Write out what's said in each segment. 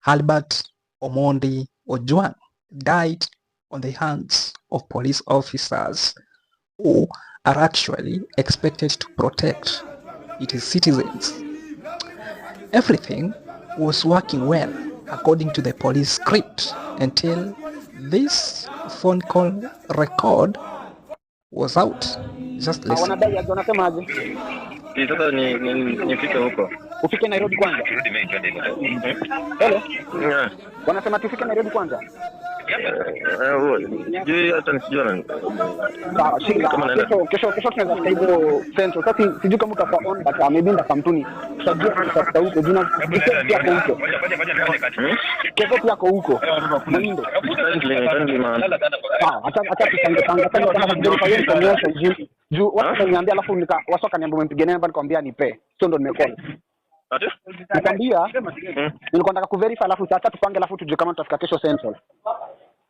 Albert Omondi Ojwang died on the hands of police officers who are actually expected to protect its citizens. Everything was working well according to the police script until this phone call record was out. Just listen. Sasa nifike huko. Ufike Nairobi kwanza. Hello. Wanasema tufike Nairobi kwanza. Hata nisijua nani. Kesho tunaweza fika hivyo Central. Sasa sijui kama utakuwa on but maybe ndakampuni. Tutajua tutafika huko. Juna pia kwa huko. Kesho pia kwa huko. Mwindo. Kindly man. Acha tupanga kama verify information juu watu wananiambia alafu wasoka niambia umempigania namba nikamwambia nipe. Sio ndo nimecall. Ati? Nikwambia nilikuwa nataka kuverify alafu acha tupange alafu tujue kama tutafika kesho Central.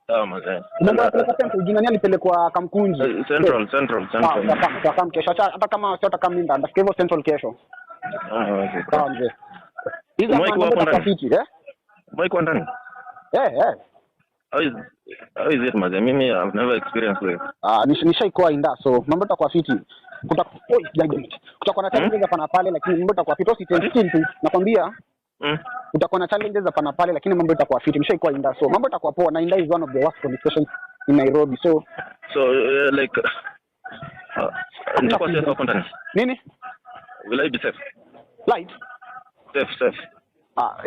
Sawa mzee. Namba ya Central jina nani alipelekwa Kamkunji? Central. Sawa kesho hata kama sio kama mimi ndafika hivyo Central kesho. Sawa mzee. Hizo mambo ya fiti Mike ndani. How is it mzee? Mimi I've never experienced this. Nishaikuwa inda so mambo yatakuwa fiti. Kutakuwa na challenges hapa pale lakini mambo yatakuwa fiti. Usitension tu nakwambia. Utakuwa na challenges hapa pale lakini mambo yatakuwa fiti. Nishaikuwa inda so mambo yatakuwa poa na inda is one of the worst police stations in Nairobi. So like nitakuwa safe hapo ndani. Nini? Will I be safe? Light? Safe.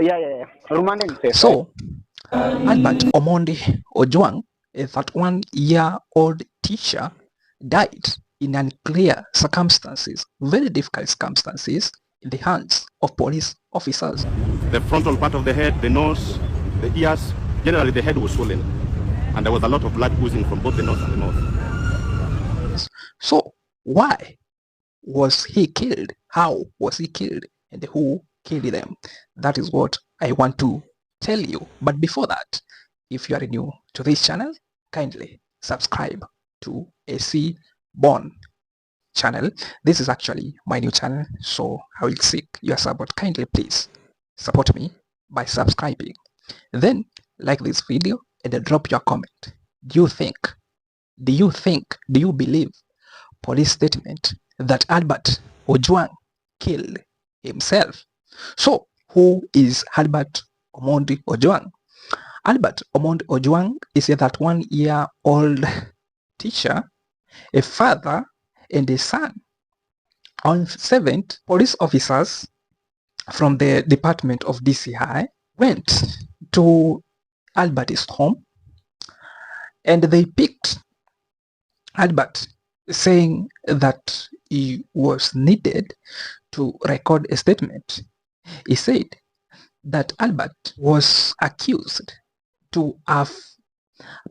Yeah. Rumande safe. So Albert Omondi Ojwang, a 31-year-old teacher, died in unclear circumstances, very difficult circumstances, in the hands of police officers. The frontal part of the head, the nose, the ears, generally the head was swollen, and there was a lot of blood oozing from both the nose and the mouth. So why was he killed? How was he killed? And who killed them? That is what I want to tell you. But before that, if you are new to this channel, kindly subscribe to AC Born channel. This is actually my new channel, so I will seek your support. Kindly please support me by subscribing, then like this video and drop your comment. Do you believe police statement that Albert Ojwang killed himself? So who is Albert Omondi Ojwang? Albert Omondi Ojwang is a 31-year-old teacher, a father, and a son. On 7th, police officers from the Department of DCI went to Albert's home and they picked Albert, saying that he was needed to record a statement. He said that Albert was accused to have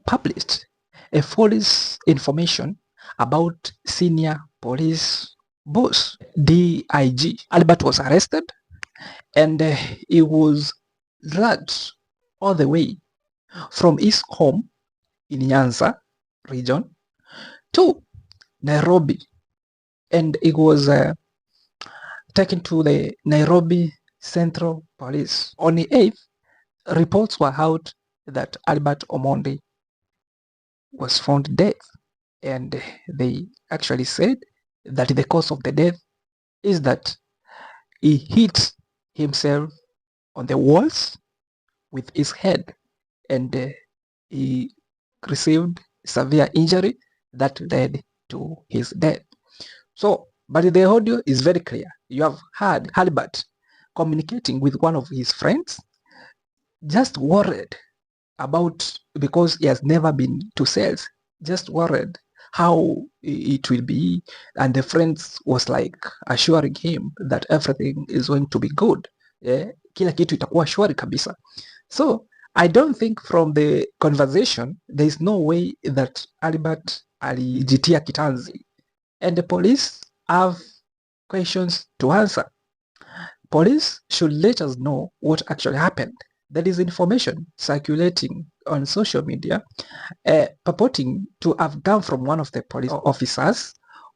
published a false information about senior police boss, DIG. Albert was arrested and he was dragged all the way from his home in Nyanza region to Nairobi, and he was taken to the Nairobi Central Police. On the 8th, reports were out that Albert Omondi was found dead, and they actually said that the cause of the death is that he hit himself on the walls with his head, and he received severe injury that led to his death. So, but the audio is very clear. You have heard Albert communicating with one of his friends, just worried about, because he has never been to cells, just worried how it will be, and the friends was like assuring him that everything is going to be good. Kila kitu itakuwa shwari kabisa. So I don't think from the conversation there is no way that Albert alijitia kitanzi, and the police have questions to answer. Police should let us know what actually happened. There is information circulating on social media purporting to have come from one of the police officers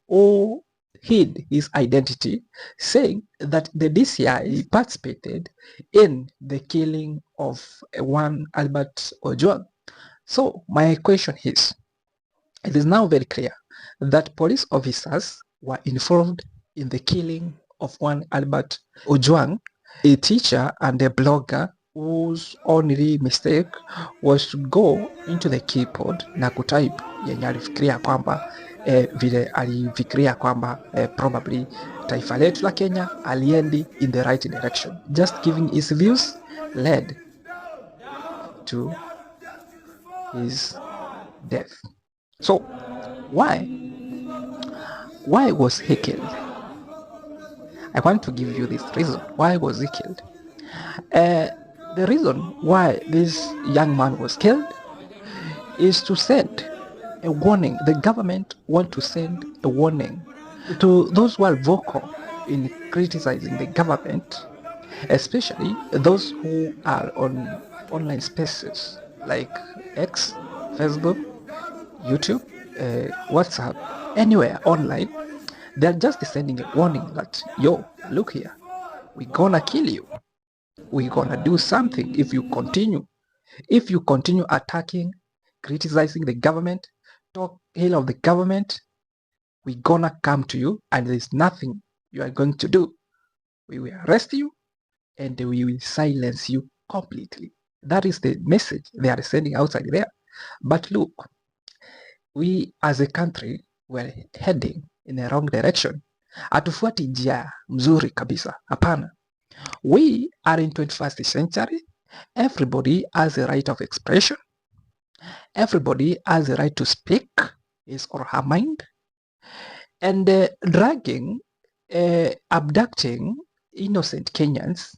who hid his identity, saying that the DCI participated in the killing of one Albert Ojwang. So my question is, it is now very clear that police officers were involved in the killing of one Albert Ojwang, a teacher and a blogger whose only mistake was to go into the keyboard na kutype yenye alifikiria kwamba vile alifikiria kwamba probably taifa letu la Kenya aliendi in the right direction. Just giving his views led to his death. So why was he killed? I want to give you this reason. Why was he killed? The reason why this young man was killed is to send a warning. The government want to send a warning to those who are vocal in criticizing the government, especially those who are on online spaces like X, Facebook, YouTube, WhatsApp, anywhere online. They're just sending a warning that, yo, look here, we're gonna kill you. We're gonna do something if you continue. If you continue attacking, criticizing the government, talk ill of the government, we're gonna come to you and there's nothing you are going to do. We will arrest you and we will silence you completely. That is the message they are sending outside there. But look, we as a country were heading in the wrong direction. Hatufuati njia mzuri kabisa. Hapana. We are in 21st century. Everybody has a right of expression. Everybody has a right to speak his or her mind. And dragging, abducting innocent Kenyans,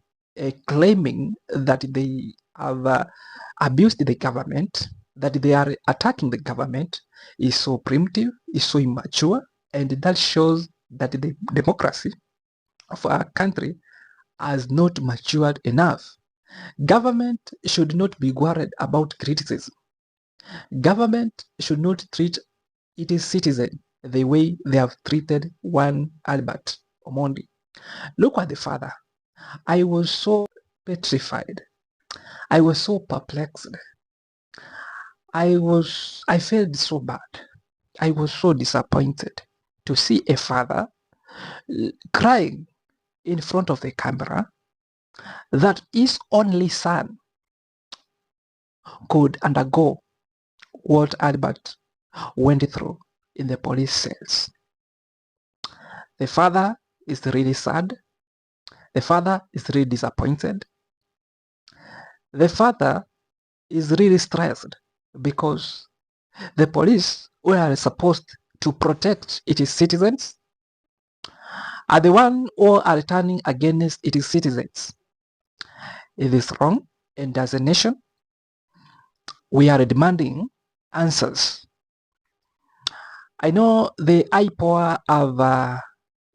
claiming that they have abused the government, that they are attacking the government, is so primitive, is so immature, and that shows that the democracy of our country has not matured enough. Government should not be worried about criticism. Government should not treat its citizen the way they have treated one Albert Omondi. Look at the father. I was so petrified. I was so perplexed. I felt so bad. I was so disappointed to see a father crying in front of the camera that his only son could undergo what Albert went through in the police cells. The father is really sad. The father is really disappointed. The father is really stressed because the police, who are supposed to protect its citizens, are the one who are turning against its citizens. It is wrong, and as a nation, we are demanding answers. I know the IPOA have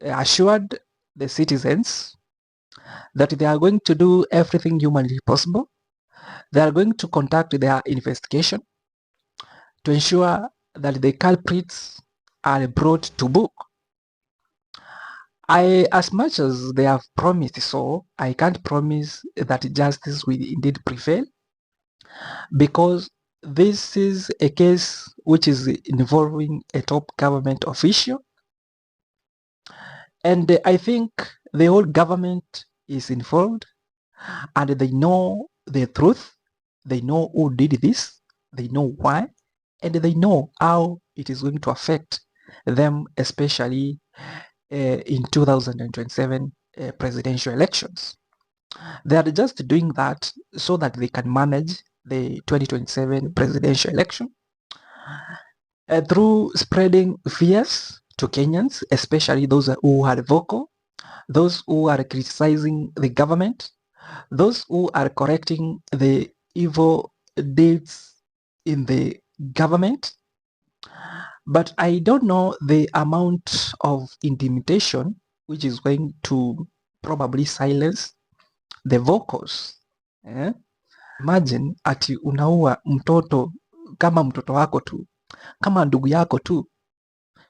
assured the citizens that they are going to do everything humanly possible. They are going to conduct their investigation to ensure that the culprits are brought to book. As much as they have promised so, I can't promise that justice will indeed prevail, because this is a case which is involving a top government official, and I think the whole government is involved, and they know the truth. They know who did this, they know why, and they know how it is going to affect them, especially in 2027 presidential elections. They are just doing that so that they can manage the 2027 presidential election through spreading fears to Kenyans, especially those who are vocal, those who are criticizing the government, those who are correcting the evil deeds in the government. But I don't know the amount of intimidation which is going to probably silence the vocals. Imagine ati unaua mtoto kama mtoto wako tu, kama ndugu yako tu,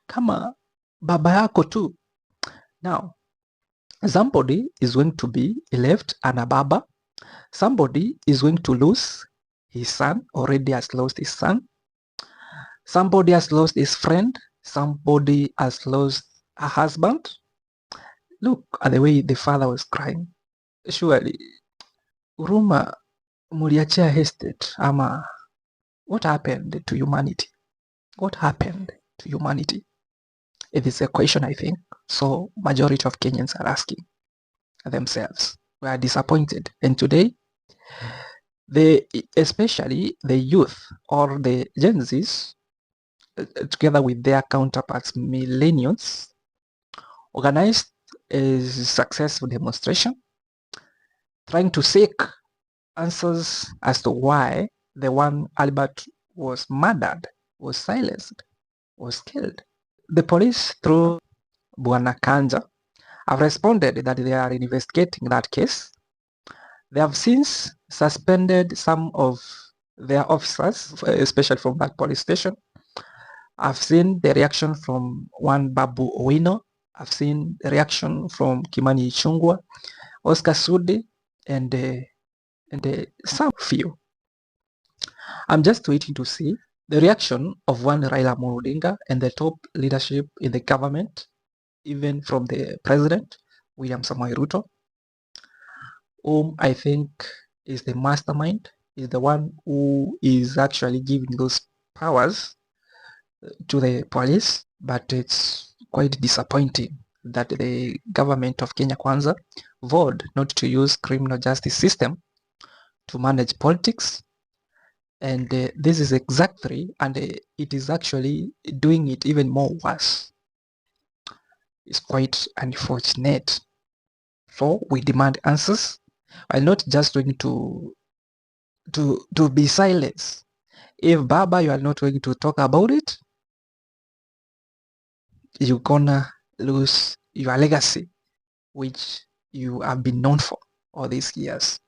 kama baba yako tu, Now, somebody is going to be left an ababa. Somebody is going to lose his son, already has lost his son. Somebody has lost his friend. Somebody has lost a husband. Look at the way the father was crying. Surely, Huruma muliachia estate ama what happened to humanity? What happened to humanity? It is a question, I think, so majority of Kenyans are asking themselves. We are disappointed. And today, especially the youth or the Gen Zs, together with their counterparts, millennials, organized a successful demonstration trying to seek answers as to why the one Albert was murdered, was silenced, was killed. The police, through Bwana Kanja, have responded that they are investigating that case. They have since suspended some of their officers, especially from that police station. I've seen the reaction from one Babu Owino. I've seen the reaction from Kimani Ichung'wah, Oscar Sudi, and some few. I'm just waiting to see the reaction of one Raila Amolo Odinga and the top leadership in the government, even from the president, William Samoei Ruto, whom I think is the mastermind, is the one who is actually giving those powers to the police. But it's quite disappointing that the government of Kenya Kwanza vowed not to use criminal justice system to manage politics. And this is exactly, and it is actually doing it even more worse. It's quite unfortunate. So we demand answers. I'm not just going to be silent. If Baba, you are not going to talk about it, you're gonna lose your legacy, which you have been known for all these years.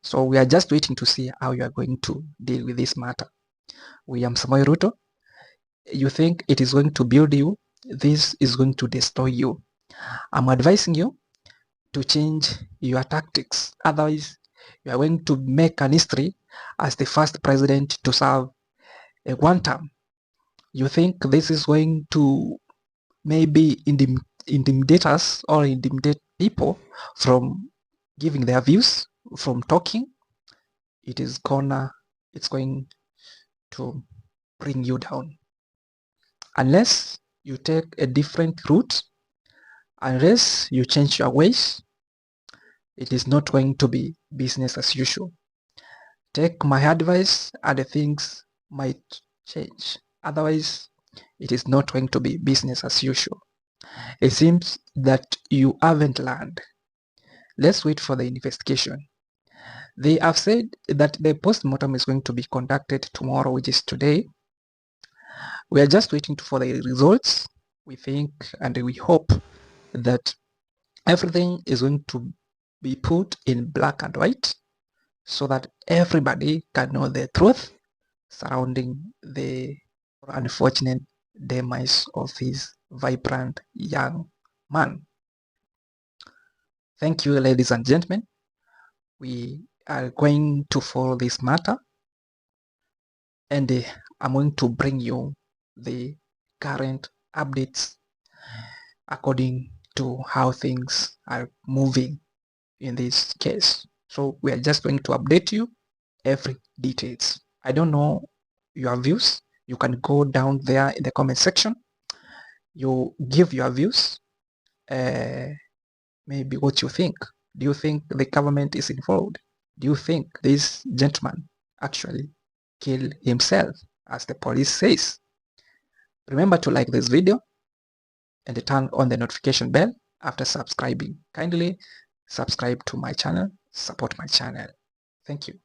So we are just waiting to see how you are going to deal with this matter. William Samoei Ruto, you think it is going to build you, this is going to destroy you. I'm advising you to change your tactics. Otherwise, you are going to make an history as the first president to serve a one term. You think this is going to maybe intimidate us or intimidate people from giving their views, from talking? It's going to bring you down. Unless you take a different route, unless you change your ways, it is not going to be business as usual. Take my advice and things might change. Otherwise, it is not going to be business as usual. It seems that you haven't learned. Let's wait for the investigation. They have said that the post-mortem is going to be conducted tomorrow, which is today. We are just waiting for the results. We think and we hope that everything is going to be put in black and white so that everybody can know the truth surrounding the unfortunate demise of this vibrant young man. Thank you, ladies and gentlemen. We are going to follow this matter, and I'm going to bring you the current updates according to how things are moving in this case. So we are just going to update you every details. I don't know your views. You can go down there in the comment section. You give your views. Maybe what you think. Do you think the government is involved? Do you think this gentleman actually killed himself, as the police says? Remember to like this video and turn on the notification bell after subscribing. Kindly subscribe to my channel, support my channel. Thank you.